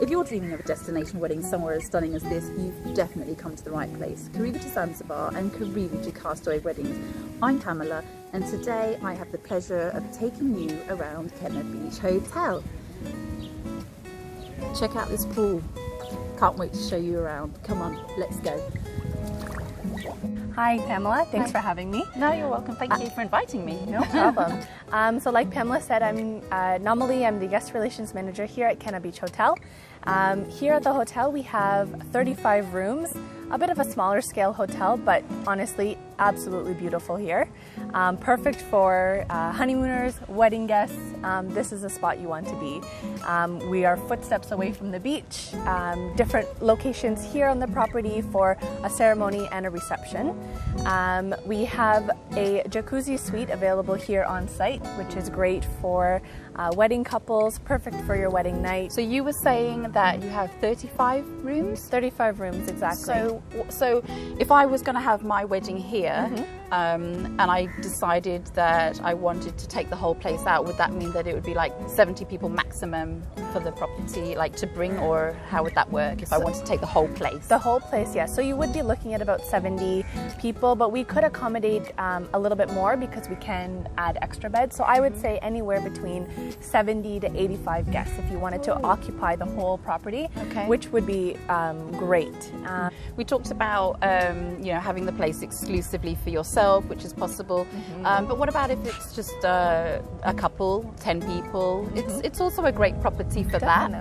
If you're dreaming of a destination wedding somewhere as stunning as this, you've definitely come to the right place. Karibu to Zanzibar and Karibu to Castaway Weddings. I'm Pamela, and today I have the pleasure of taking you around Kenner Beach Hotel. Check out this pool. Can't wait to show you around. Come on, let's go. Hi Pamela, thanks for having me. No, you're welcome. Thank you for inviting me. No problem. So like Pamela said, I'm the guest relations manager here at Kenner Beach Hotel. Here at the hotel we have 35 rooms, a bit of a smaller scale hotel, but honestly absolutely beautiful here. Perfect for honeymooners, wedding guests. This is a spot you want to be. We are footsteps away from the beach. Different locations here on the property for a ceremony and a reception. We have a jacuzzi suite available here on site, which is great for wedding couples, perfect for your wedding night. So you were saying that you have 35 rooms? 35 rooms, exactly. So if I was going to have my wedding here, and I decided that I wanted to take the whole place out, would that mean that it would be like 70 people maximum for the property, like to bring, or how would that work if I wanted to take the whole place? The whole place, yes. So you would be looking at about 70 people, but we could accommodate a little bit more because we can add extra beds. So I would say anywhere between 70 to 85 guests if you wanted to occupy the whole property, which would be great. We talked about having the place exclusively for yourself, which is possible. But what about if it's just a couple, 10 people? It's also a great property for that.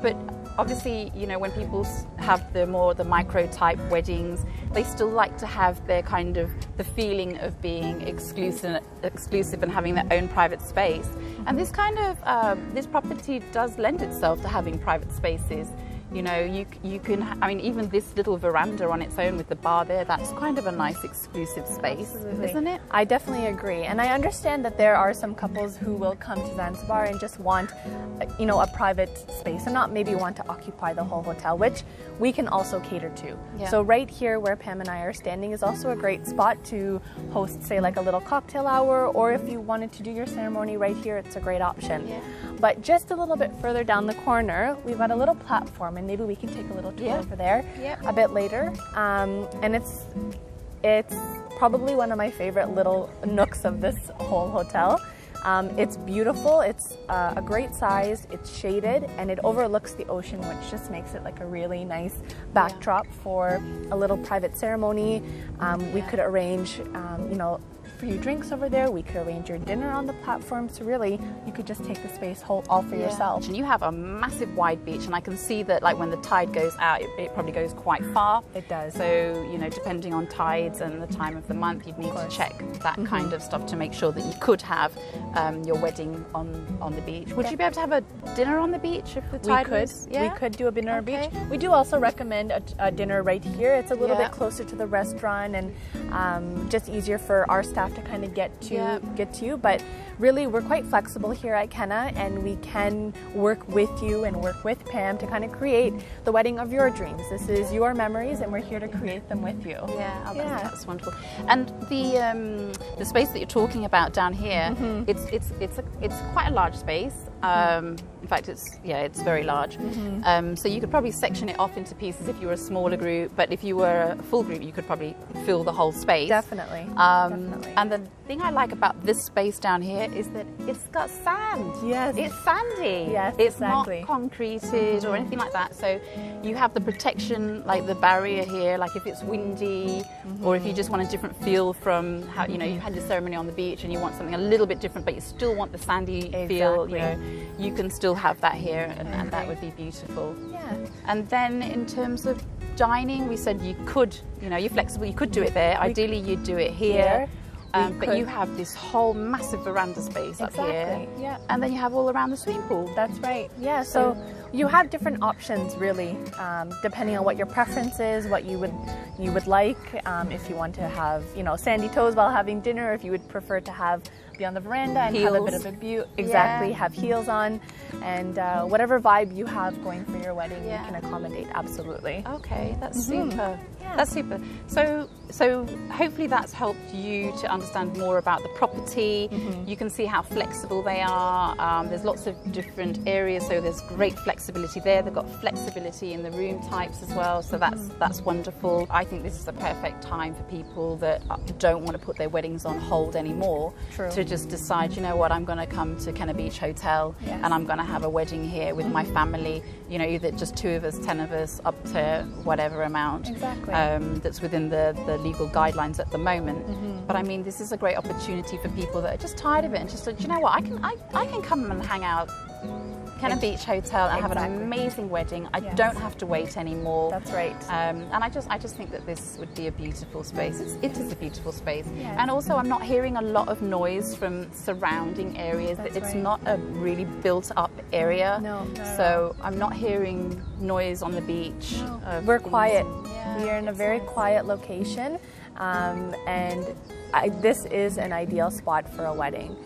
But obviously, when people have the micro type weddings, they still like to have their kind of the feeling of being exclusive and having their own private space. And this kind of this property does lend itself to having private spaces. You can, even this little veranda on its own with the bar there, that's kind of a nice exclusive space, isn't it? I definitely agree. And I understand that there are some couples who will come to Zanzibar and just want, a private space and not maybe want to occupy the whole hotel, which we can also cater to. Yeah. So right here where Pam and I are standing is also a great spot to host, say, like a little cocktail hour, or if you wanted to do your ceremony right here, it's a great option. Yeah. But just a little bit further down the corner, we've got a little platform, and maybe we can take a little tour over there a bit later. And it's probably one of my favorite little nooks of this whole hotel. It's beautiful, it's a great size, it's shaded, and it overlooks the ocean, which just makes it like a really nice backdrop for a little private ceremony. We could arrange, for your drinks over there. We could arrange your dinner on the platform, so really you could just take the space all for yourself. And you have a massive wide beach, and I can see that like when the tide goes out, it probably goes quite far. It does. So depending on tides and the time of the month, you'd need to check that kind of stuff to make sure that you could have your wedding on the beach. Would you be able to have a dinner on the beach if the tide was? We could do a dinner on the beach. We do also recommend a dinner right here. It's a little bit closer to the restaurant and just easier for our staff to kind of get to you, but really we're quite flexible here at Kenner, and we can work with you and work with Pam to kind of create the wedding of your dreams. This is your memories, and we're here to create them with you. That's wonderful. And the space that you're talking about down here, it's quite a large space. In fact, it's very large. So you could probably section it off into pieces if you were a smaller group, but if you were a full group, you could probably fill the whole space. Definitely. And the thing I like about this space down here is that it's got sand. Yes. It's sandy. Yes, it's exactly. not concreted or anything like that. So you have the protection, like the barrier here, like if it's windy or if you just want a different feel from how, you had your ceremony on the beach and you want something a little bit different, but you still want the sandy feel, you can still have that here, and that would be beautiful. Yeah. And then in terms of dining, we said you could, you're flexible, you could do it there. Ideally, you'd do it here. But you have this whole massive veranda space up here, and then you have all around the swimming pool. That's right. Yeah. So you have different options, really, depending on what your preference is, what you would like. If you want to have, sandy toes while having dinner, if you would prefer to be on the veranda and have a bit of a view, have heels on, and whatever vibe you have going for your wedding, you can accommodate absolutely. Okay, that's super. That's super. So So hopefully that's helped you to understand more about the property. You can see how flexible they are. There's lots of different areas, so there's great flexibility there. They've got flexibility in the room types as well, so that's wonderful. I think this is the perfect time for people that don't want to put their weddings on hold anymore. True. To just decide, you know what, I'm going to come to Kenner Beach Hotel and I'm going to have a wedding here with my family, you know, either just 2 of us, 10 of us, up to whatever amount. Exactly. That's within the legal guidelines at the moment. But I mean, this is a great opportunity for people that are just tired of it and just said, you know what, I can come and hang out Kenner Beach Hotel and have an amazing wedding. I don't have to wait anymore. That's right. And I just think that this would be a beautiful space. It is a beautiful space. And also I'm not hearing a lot of noise from surrounding areas. It's not a really built up area. No. So I'm not hearing noise on the beach. We're quiet. We are in a very quiet location, and this is an ideal spot for a wedding.